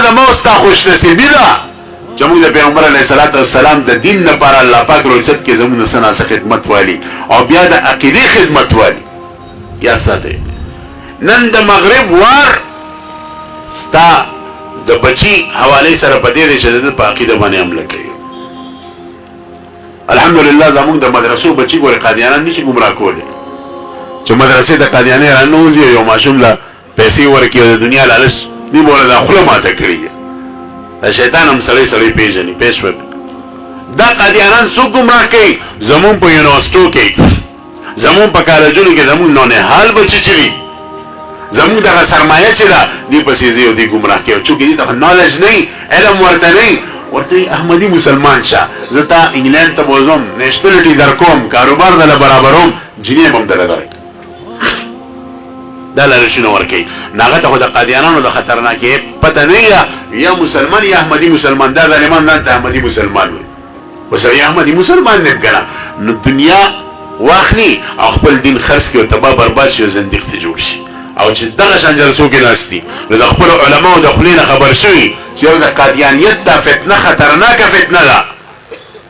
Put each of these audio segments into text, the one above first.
زما ستا خوش نصیبی ده چې موږ د پیغمبر علیه الصلاة والسلام د دین لپاره الله پاک روچت کې زموږ سناسه خدمت والی او بیا د عقیدې خدمت والی. یا ساتئ نن د مغرب وار ستا د بچی حواله سره پدې دی چې د په عقیده باندې عمل کوي. الحمدلله زموږ د مدرسو بچی ګوره قادیانان نشي ګمراه کولی چې مدرسې د قادیانې رانوځي یو ماشوم له پیسې ورکړي او د دنیا لالچ دی بوله دا خوله ماته کړي د شیطان هم سړی پیژني پېښ دا قادیانان څوک ګمراه کوي زموږ په یونیورسټو کې زموږ په کالجونو کې زموږ نونهال بچي چې وي زموږ دغه سرمایه چې ده دې پسې ځي او دې ګمراه کوي چونکې دې ته نالج نه علم ورته نه ورته احمدي مسلمان شه زه تا انګلند ته بوزم نیشنلټي در کوم کاروبار دله برابروم جنې به هم دله درک دا لالچونه ورکوي نو هغه ته خو د قادیانانو د خطرناکۍ پته نه یا مسلمان یا احمدي مسلمان دا ظالمان ځان ته احمدي مسلمان وي اوس یا احمدي مسلمان نه که نه نو دنیا واخلي او خپل دین خرڅ کړي او تباه برباد شي او زندیق ته جوړ شي او چې دغه شان جلسو کې ناست دي نو د خپلو علماو د خولې نه خبر شوي چې یو د قادیانیت دا فتنه خطرناکه فتنه ده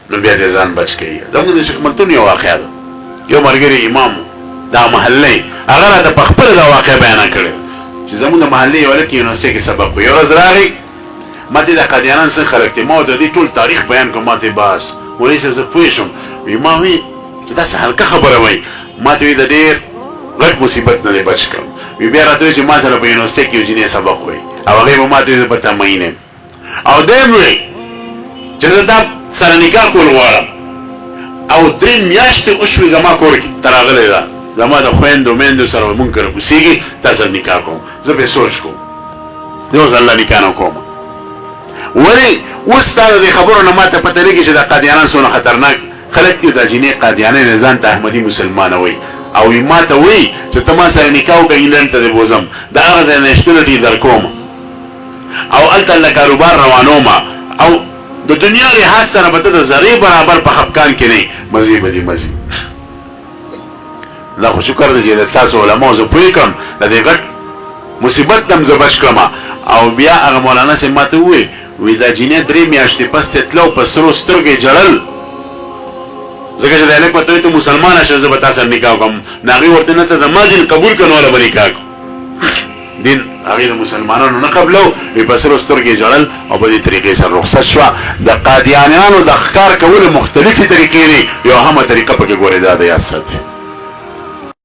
نو بیا دې ځان بچ کوي. زموږ د شیخ ملتون یو واقعه ده یو ملګری امام دا محلې هغه راته په خپله دا واقعه بیانه کړې چې زموږ د محلې یو هلک یونیورسټۍ کې سبق کوي یو ورځ راغی ما ته د قادیانان څنګه خلک دي ما ورته د دې ټول تاریخ بیان کړم ما ته بس مولوي صاحب زه پوه شم وایي ما وایي چې داسې هلکه خبره وایي ما ته وایي د ډېر غټ مصیبت نه دی بچ کړم وی بیا راته وایي چې ما سره په یونیورسټۍ کې یو جینۍ سبق وایي او هغې به ما ته وایي زه په تمین یم او دیم وایي چې زه دا سره نکاح کول غواړم او 3 میاشتې وشوې زما کور کې ته راغلی ده زما د خویندو میندو سره مونږ کره اوسېږي تا سره نکاح کوم زه به سوچ کوم زه اوس الله نکاح نه کوم ولې اوس ستا د دې خبرو نه ما ته پته لګي چې دا قادیانان څومره خطرناک خلک دي دا جینۍ قادیانۍ ځان ته احمدي مسلمانه وایي او ما ته وایي چې ته ما سره نکاح وکړه انګلند ته دې بوځم د هغه ځای نیشنلټي در کوم او هلته له کاروبار روانوم او د دنیا لحاظ سره به ته د ذرې برابر په خفقان کې نه مزې به دې مزې الله خو شکر دی چې د تاسو علماو زه پوه کړم د دې غټ مصیبت نه هم زه بچ کړم او بیا هغه مولانا صاحب ما ته ووایي وی دا جینۍ 3 میاشتې پس تتلو په سرو سترګې جړل ځکه چې د هلک ورته وایي ته مسلمانه شه زه به تا سره نکاح وکړم نو هغې ورته نه ته د ما دین قبول کړه نو والا به نکاح کړو دین هغې د مسلمانانو نه قبلو وی په سرو سترګې جړل او په دې طریقې سره رخصت شوه د قادیانیانو د ښکار کولو مختلفې طریقې دي یو همه طریقه پکې ګورې دا د یاد ساتي